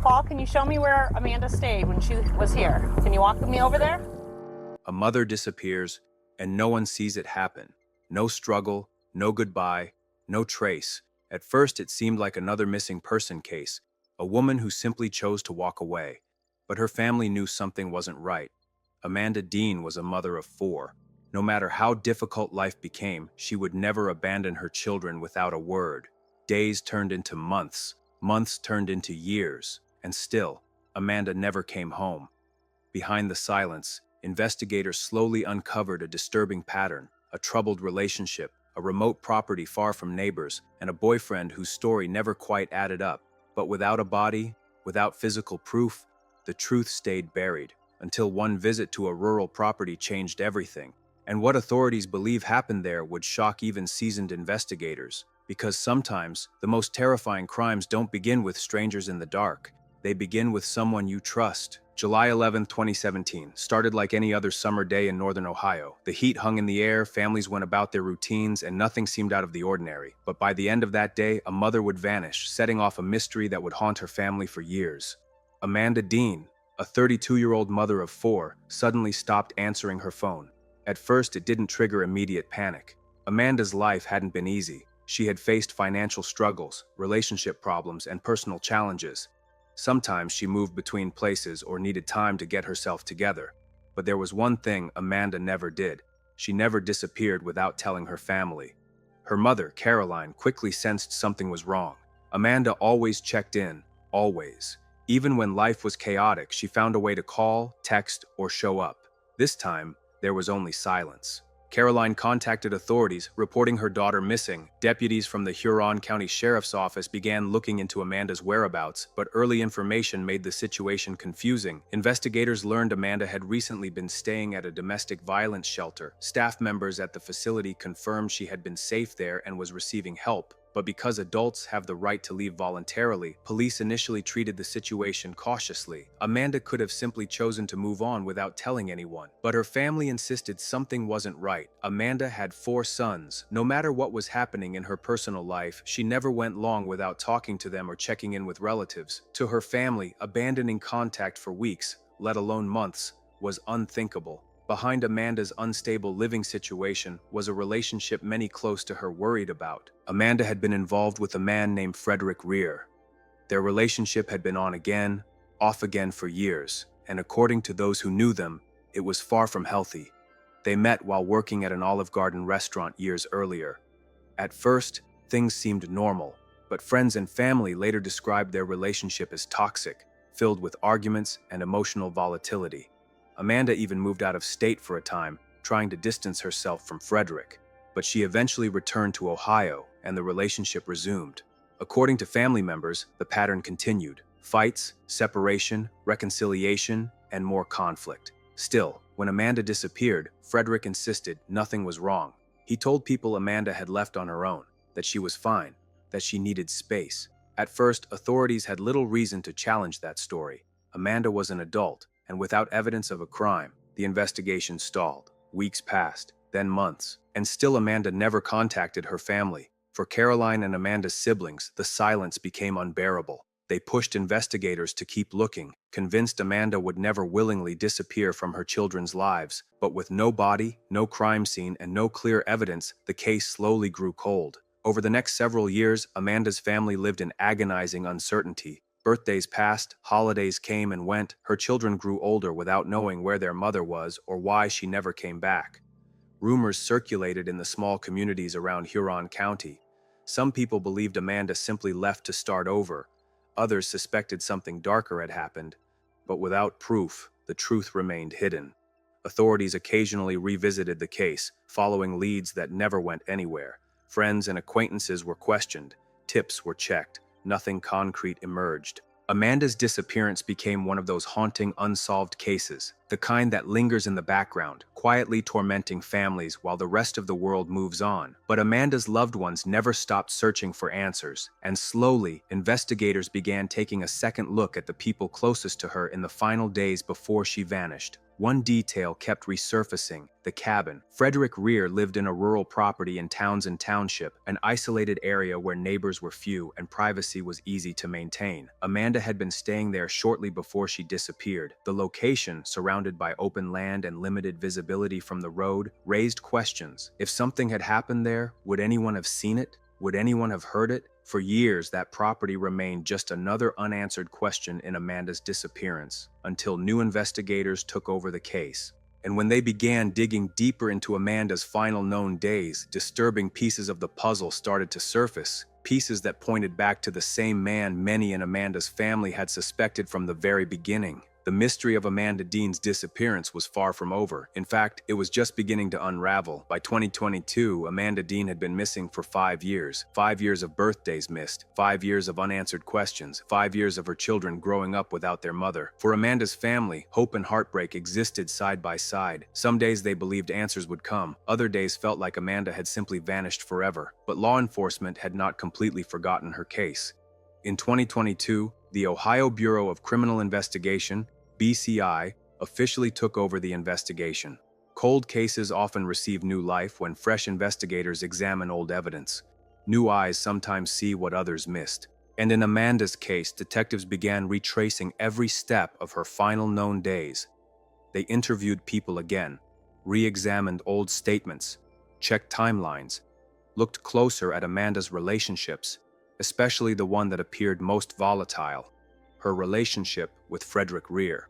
Paul, can you show me where Amanda stayed when she was here? Can you walk with me over there? A mother disappears, and no one sees it happen. No struggle, no goodbye, no trace. At first, it seemed like another missing person case, a woman who simply chose to walk away. But her family knew something wasn't right. Amanda Dean was a mother of 4. No matter how difficult life became, she would never abandon her children without a word. Days turned into months, months turned into years, and still, Amanda never came home. Behind the silence, investigators slowly uncovered a disturbing pattern: a troubled relationship, a remote property far from neighbors, and a boyfriend whose story never quite added up. But without a body, without physical proof, the truth stayed buried, until one visit to a rural property changed everything. And what authorities believe happened there would shock even seasoned investigators, because sometimes the most terrifying crimes don't begin with strangers in the dark. They begin with someone you trust. July 11, 2017, started like any other summer day in northern Ohio. The heat hung in the air, families went about their routines, and nothing seemed out of the ordinary. But by the end of that day, a mother would vanish, setting off a mystery that would haunt her family for years. Amanda Dean, a 32-year-old mother of 4, suddenly stopped answering her phone. At first, it didn't trigger immediate panic. Amanda's life hadn't been easy. She had faced financial struggles, relationship problems, and personal challenges. Sometimes she moved between places or needed time to get herself together. But there was one thing Amanda never did. She never disappeared without telling her family. Her mother, Caroline, quickly sensed something was wrong. Amanda always checked in, always. Even when life was chaotic, she found a way to call, text, or show up. This time, there was only silence. Caroline contacted authorities, reporting her daughter missing. Deputies from the Huron County Sheriff's Office began looking into Amanda's whereabouts, but early information made the situation confusing. Investigators learned Amanda had recently been staying at a domestic violence shelter. Staff members at the facility confirmed she had been safe there and was receiving help. But because adults have the right to leave voluntarily, police initially treated the situation cautiously. Amanda could have simply chosen to move on without telling anyone, but her family insisted something wasn't right. Amanda had 4 sons. No matter what was happening in her personal life, she never went long without talking to them or checking in with relatives. To her family, abandoning contact for weeks, let alone months, was unthinkable. Behind Amanda's unstable living situation was a relationship many close to her worried about. Amanda had been involved with a man named Frederick Rear. Their relationship had been on again, off again for years, and according to those who knew them, it was far from healthy. They met while working at an Olive Garden restaurant years earlier. At first, things seemed normal, but friends and family later described their relationship as toxic, filled with arguments and emotional volatility. Amanda even moved out of state for a time, trying to distance herself from Frederick. But she eventually returned to Ohio, and the relationship resumed. According to family members, the pattern continued: fights, separation, reconciliation, and more conflict. Still, when Amanda disappeared, Frederick insisted nothing was wrong. He told people Amanda had left on her own, that she was fine, that she needed space. At first, authorities had little reason to challenge that story. Amanda was an adult, and without evidence of a crime, the investigation stalled. Weeks passed, then months, and still Amanda never contacted her family. For Caroline and Amanda's siblings, the silence became unbearable. They pushed investigators to keep looking, convinced Amanda would never willingly disappear from her children's lives. But with no body, no crime scene, and no clear evidence, the case slowly grew cold. Over the next several years, Amanda's family lived in agonizing uncertainty. Birthdays passed, holidays came and went. Her children grew older without knowing where their mother was or why she never came back. Rumors circulated in the small communities around Huron County. Some people believed Amanda simply left to start over. Others suspected something darker had happened. But without proof, the truth remained hidden. Authorities occasionally revisited the case, following leads that never went anywhere. Friends and acquaintances were questioned. Tips were checked. Nothing concrete emerged. Amanda's disappearance became one of those haunting, unsolved cases. the kind that lingers in the background, quietly tormenting families while the rest of the world moves on. But Amanda's loved ones never stopped searching for answers, and slowly, investigators began taking a second look at the people closest to her in the final days before she vanished. One detail kept resurfacing: the cabin. Frederick Rear lived in a rural property in Townsend Township, an isolated area where neighbors were few and privacy was easy to maintain. Amanda had been staying there shortly before she disappeared. The location, surrounded by open land and limited visibility from the road, raised questions. If something had happened there, would anyone have seen it? Would anyone have heard it? For years, that property remained just another unanswered question in Amanda's disappearance, until new investigators took over the case. And when they began digging deeper into Amanda's final known days, disturbing pieces of the puzzle started to surface, pieces that pointed back to the same man many in Amanda's family had suspected from the very beginning. The mystery of Amanda Dean's disappearance was far from over. In fact, it was just beginning to unravel. By 2022, Amanda Dean had been missing for 5 years. 5 years of birthdays missed, 5 years of unanswered questions, 5 years of her children growing up without their mother. For Amanda's family, hope and heartbreak existed side by side. Some days they believed answers would come. Other days felt like Amanda had simply vanished forever. But law enforcement had not completely forgotten her case. In 2022, the Ohio Bureau of Criminal Investigation, BCI, officially took over the investigation. Cold cases often receive new life when fresh investigators examine old evidence. New eyes sometimes see what others missed. And in Amanda's case, detectives began retracing every step of her final known days. They interviewed people again, re-examined old statements, checked timelines, looked closer at Amanda's relationships, especially the one that appeared most volatile: her relationship with Frederick Rear.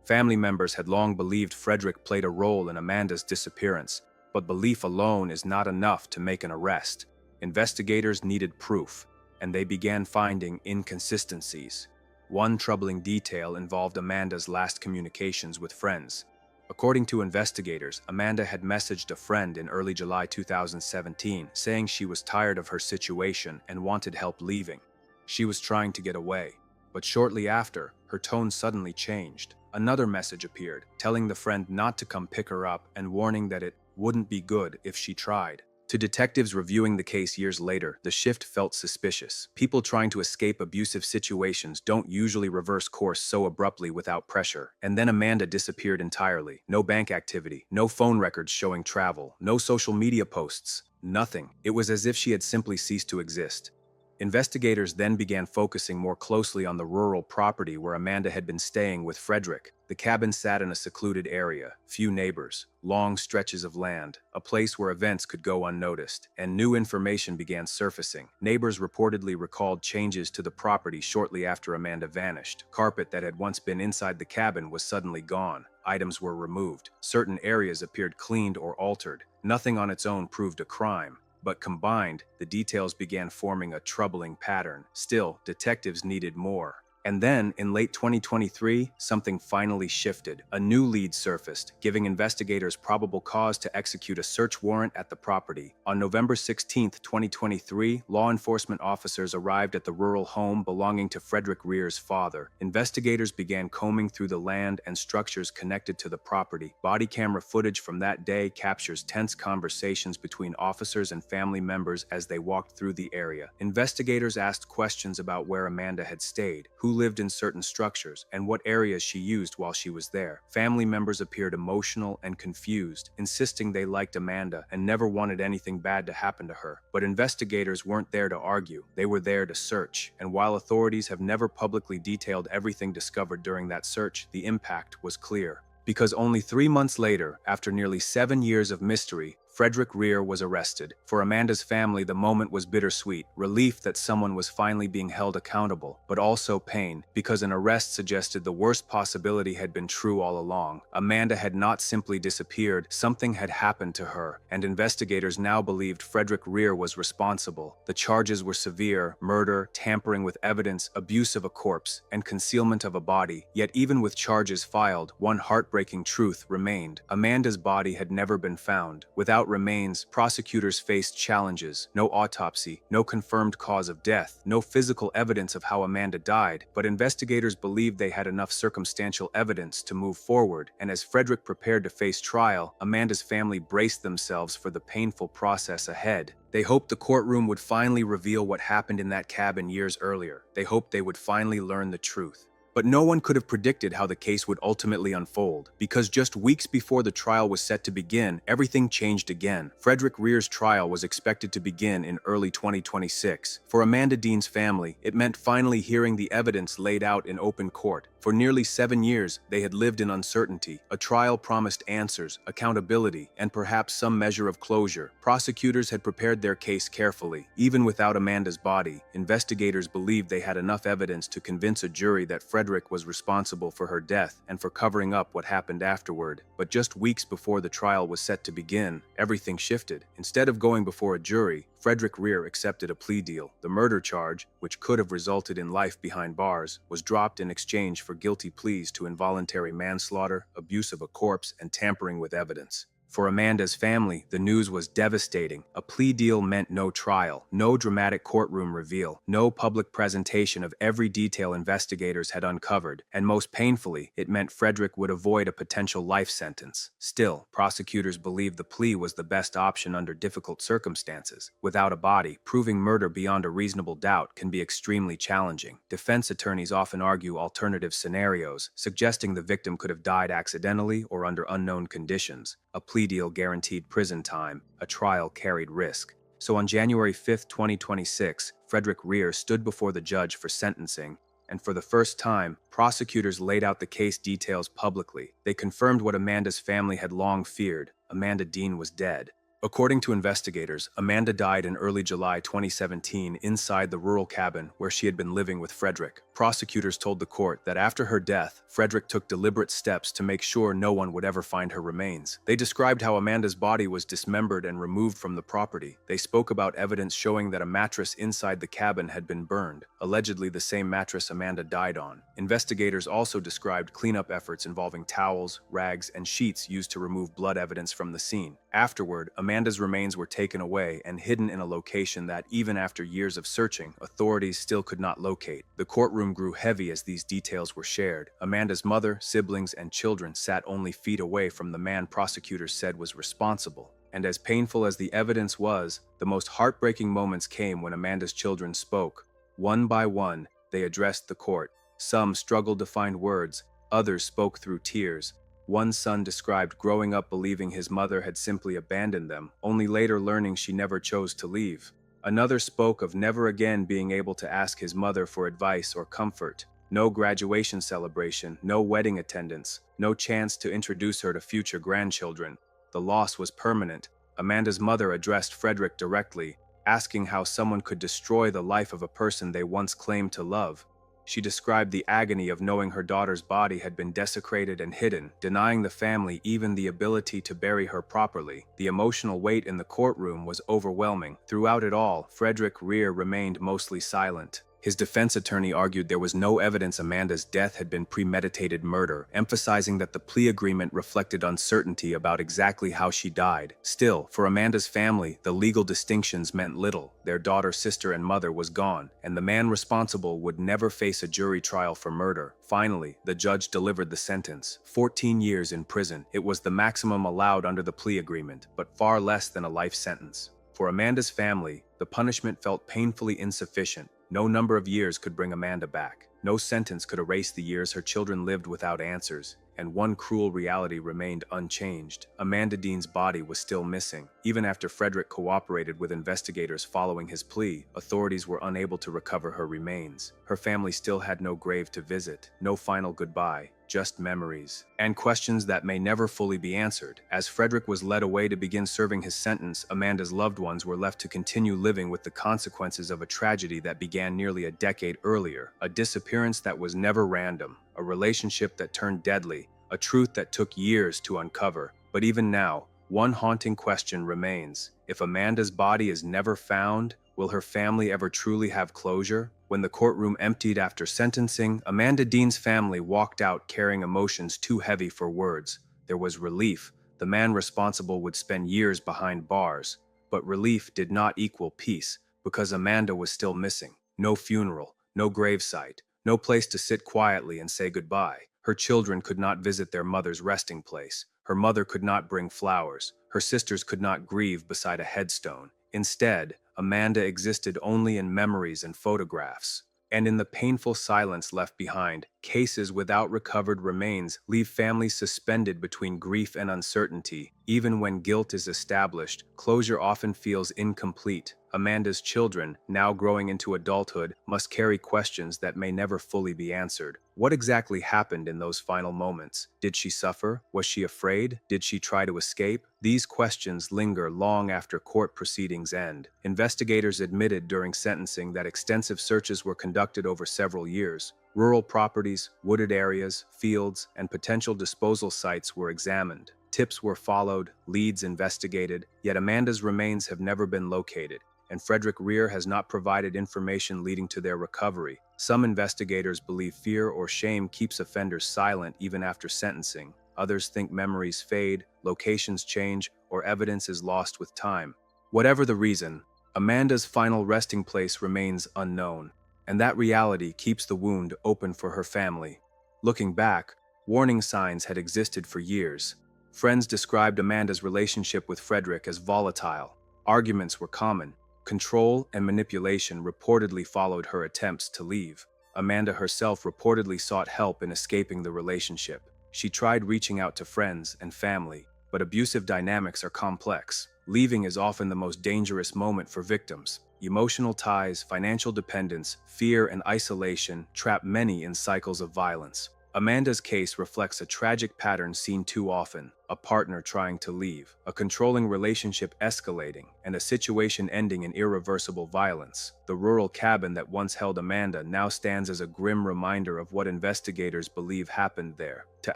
Family members had long believed Frederick played a role in Amanda's disappearance, but belief alone is not enough to make an arrest. Investigators needed proof, and they began finding inconsistencies. One troubling detail involved Amanda's last communications with friends. According to investigators, Amanda had messaged a friend in early July 2017 saying she was tired of her situation and wanted help leaving. She was trying to get away. But shortly after, her tone suddenly changed. Another message appeared, telling the friend not to come pick her up and warning that it wouldn't be good if she tried. To detectives reviewing the case years later, the shift felt suspicious. People trying to escape abusive situations don't usually reverse course so abruptly without pressure. And then Amanda disappeared entirely. No bank activity, no phone records showing travel, no social media posts, nothing. It was as if she had simply ceased to exist. Investigators then began focusing more closely on the rural property where Amanda had been staying with Frederick. The cabin sat in a secluded area, few neighbors, long stretches of land, a place where events could go unnoticed, and new information began surfacing. Neighbors reportedly recalled changes to the property shortly after Amanda vanished. Carpet that had once been inside the cabin was suddenly gone. Items were removed. Certain areas appeared cleaned or altered. Nothing on its own proved a crime. But combined, the details began forming a troubling pattern. Still, detectives needed more. And then, in late 2023, something finally shifted. A new lead surfaced, giving investigators probable cause to execute a search warrant at the property. On November 16, 2023, law enforcement officers arrived at the rural home belonging to Frederick Rear's father. Investigators began combing through the land and structures connected to the property. Body camera footage from that day captures tense conversations between officers and family members as they walked through the area. Investigators asked questions about where Amanda had stayed, who lived in certain structures, and what areas she used while she was there. Family members appeared emotional and confused, insisting they liked Amanda and never wanted anything bad to happen to her. But investigators weren't there to argue, they were there to search. And while authorities have never publicly detailed everything discovered during that search, the impact was clear. Because only 3 months later, after nearly 7 years of mystery, Frederick Rear was arrested. For Amanda's family, the moment was bittersweet, relief that someone was finally being held accountable, but also pain, because an arrest suggested the worst possibility had been true all along. Amanda had not simply disappeared, something had happened to her, and investigators now believed Frederick Rear was responsible. The charges were severe: murder, tampering with evidence, abuse of a corpse, and concealment of a body. Yet even with charges filed, one heartbreaking truth remained. Amanda's body had never been found. Without Without remains, prosecutors faced challenges. No autopsy, no confirmed cause of death, no physical evidence of how Amanda died, but investigators believed they had enough circumstantial evidence to move forward, and as Frederick prepared to face trial, Amanda's family braced themselves for the painful process ahead. They hoped the courtroom would finally reveal what happened in that cabin years earlier. They hoped they would finally learn the truth. But no one could have predicted how the case would ultimately unfold, because just weeks before the trial was set to begin, everything changed again. Frederick Rear's trial was expected to begin in early 2026. For Amanda Dean's family, it meant finally hearing the evidence laid out in open court. For nearly 7 years, they had lived in uncertainty. A trial promised answers, accountability, and perhaps some measure of closure. Prosecutors had prepared their case carefully. Even without Amanda's body, investigators believed they had enough evidence to convince a jury that Frederick was responsible for her death and for covering up what happened afterward. But just weeks before the trial was set to begin, everything shifted. Instead of going before a jury, Frederick Rear accepted a plea deal. The murder charge, which could have resulted in life behind bars, was dropped in exchange for guilty pleas to involuntary manslaughter, abuse of a corpse, and tampering with evidence. For Amanda's family, the news was devastating. A plea deal meant no trial, no dramatic courtroom reveal, no public presentation of every detail investigators had uncovered, and most painfully, it meant Frederick would avoid a potential life sentence. Still, prosecutors believed the plea was the best option under difficult circumstances. Without a body, proving murder beyond a reasonable doubt can be extremely challenging. Defense attorneys often argue alternative scenarios, suggesting the victim could have died accidentally or under unknown conditions. A plea deal guaranteed prison time, a trial carried risk. So on January 5, 2026, Frederick Rear stood before the judge for sentencing, and for the first time, prosecutors laid out the case details publicly. They confirmed what Amanda's family had long feared: Amanda Dean was dead. According to investigators, Amanda died in early July 2017 inside the rural cabin where she had been living with Frederick. Prosecutors told the court that after her death, Frederick took deliberate steps to make sure no one would ever find her remains. They described how Amanda's body was dismembered and removed from the property. They spoke about evidence showing that a mattress inside the cabin had been burned, allegedly the same mattress Amanda died on. Investigators also described cleanup efforts involving towels, rags, and sheets used to remove blood evidence from the scene. Afterward, Amanda's remains were taken away and hidden in a location that, even after years of searching, authorities still could not locate. The courtroom grew heavy as these details were shared. Amanda's mother, siblings, and children sat only feet away from the man prosecutors said was responsible. And as painful as the evidence was, the most heartbreaking moments came when Amanda's children spoke. One by one, they addressed the court. Some struggled to find words, others spoke through tears. One son described growing up believing his mother had simply abandoned them, only later learning she never chose to leave. Another spoke of never again being able to ask his mother for advice or comfort. No graduation celebration, no wedding attendance, no chance to introduce her to future grandchildren. The loss was permanent. Amanda's mother addressed Frederick directly, asking how someone could destroy the life of a person they once claimed to love. She described the agony of knowing her daughter's body had been desecrated and hidden, denying the family even the ability to bury her properly. The emotional weight in the courtroom was overwhelming. Throughout it all, Frederick Rear remained mostly silent. His defense attorney argued there was no evidence Amanda's death had been premeditated murder, emphasizing that the plea agreement reflected uncertainty about exactly how she died. Still, for Amanda's family, the legal distinctions meant little. Their daughter, sister, and mother was gone, and the man responsible would never face a jury trial for murder. Finally, the judge delivered the sentence: 14 years in prison. It was the maximum allowed under the plea agreement, but far less than a life sentence. For Amanda's family, the punishment felt painfully insufficient. No number of years could bring Amanda back. No sentence could erase the years her children lived without answers. And one cruel reality remained unchanged. Amanda Dean's body was still missing. Even after Frederick cooperated with investigators following his plea, authorities were unable to recover her remains. Her family still had no grave to visit, no final goodbye, just memories, and questions that may never fully be answered. As Frederick was led away to begin serving his sentence, Amanda's loved ones were left to continue living with the consequences of a tragedy that began nearly a decade earlier, a disappearance that was never random, a relationship that turned deadly, a truth that took years to uncover. But even now, one haunting question remains. If Amanda's body is never found, will her family ever truly have closure? When the courtroom emptied after sentencing, Amanda Dean's family walked out carrying emotions too heavy for words. There was relief, The man responsible would spend years behind bars, but relief did not equal peace because Amanda was still missing. No funeral, no gravesite, no place to sit quietly and say goodbye. Her children could not visit their mother's resting place. Her mother could not bring flowers. Her sisters could not grieve beside a headstone. Instead, Amanda existed only in memories and photographs. And in the painful silence left behind, cases without recovered remains leave families suspended between grief and uncertainty. Even when guilt is established, closure often feels incomplete. Amanda's children, now growing into adulthood, must carry questions that may never fully be answered. What exactly happened in those final moments? Did she suffer? Was she afraid? Did she try to escape? These questions linger long after court proceedings end. Investigators admitted during sentencing that extensive searches were conducted over several years. Rural properties, wooded areas, fields, and potential disposal sites were examined. Tips were followed, leads investigated, yet Amanda's remains have never been located, and Frederick Rear has not provided information leading to their recovery. Some investigators believe fear or shame keeps offenders silent even after sentencing. Others think memories fade, locations change, or evidence is lost with time. Whatever the reason, Amanda's final resting place remains unknown, and that reality keeps the wound open for her family. Looking back, warning signs had existed for years. Friends described Amanda's relationship with Frederick as volatile. Arguments were common. Control and manipulation reportedly followed her attempts to leave. Amanda herself reportedly sought help in escaping the relationship. She tried reaching out to friends and family, but abusive dynamics are complex. Leaving is often the most dangerous moment for victims. Emotional ties, financial dependence, fear, and isolation trap many in cycles of violence. Amanda's case reflects a tragic pattern seen too often: a partner trying to leave, a controlling relationship escalating, and a situation ending in irreversible violence. The rural cabin that once held Amanda now stands as a grim reminder of what investigators believe happened there. To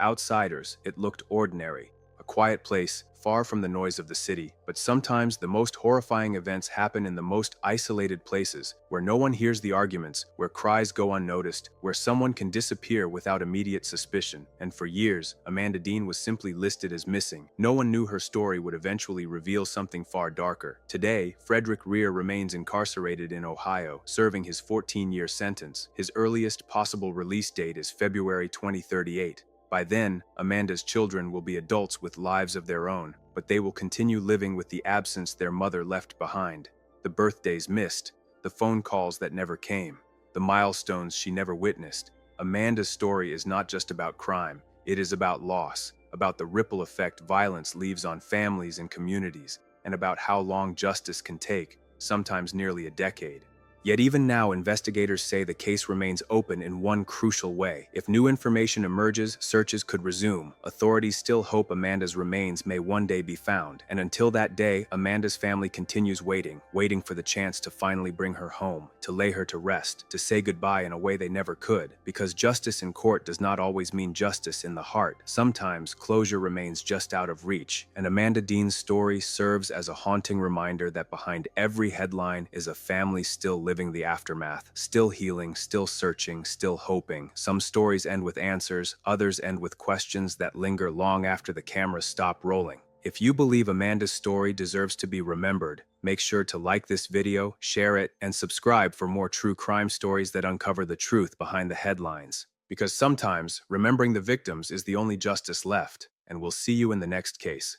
outsiders, it looked ordinary, a quiet place far from the noise of the city, but sometimes the most horrifying events happen in the most isolated places, where no one hears the arguments, where cries go unnoticed, where someone can disappear without immediate suspicion. And for years, Amanda Dean was simply listed as missing. No one knew her story would eventually reveal something far darker. Today, Frederick Rear remains incarcerated in Ohio, serving his 14-year sentence. His earliest possible release date is February 2038. By then, Amanda's children will be adults with lives of their own, but they will continue living with the absence their mother left behind. The birthdays missed, the phone calls that never came, the milestones she never witnessed. Amanda's story is not just about crime, it is about loss, about the ripple effect violence leaves on families and communities, and about how long justice can take, sometimes nearly a decade. Yet even now, investigators say the case remains open in one crucial way. If new information emerges, searches could resume. Authorities still hope Amanda's remains may one day be found. And until that day, Amanda's family continues waiting for the chance to finally bring her home, to lay her to rest, to say goodbye in a way they never could. Because justice in court does not always mean justice in the heart. Sometimes closure remains just out of reach. And Amanda Dean's story serves as a haunting reminder that behind every headline is a family still living the aftermath, still healing, still searching, still hoping. Some stories end with answers, others end with questions that linger long after the cameras stop rolling. If you believe Amanda's story deserves to be remembered, make sure to like this video, share it, and subscribe for more true crime stories that uncover the truth behind the headlines. Because sometimes, remembering the victims is the only justice left, and we'll see you in the next case.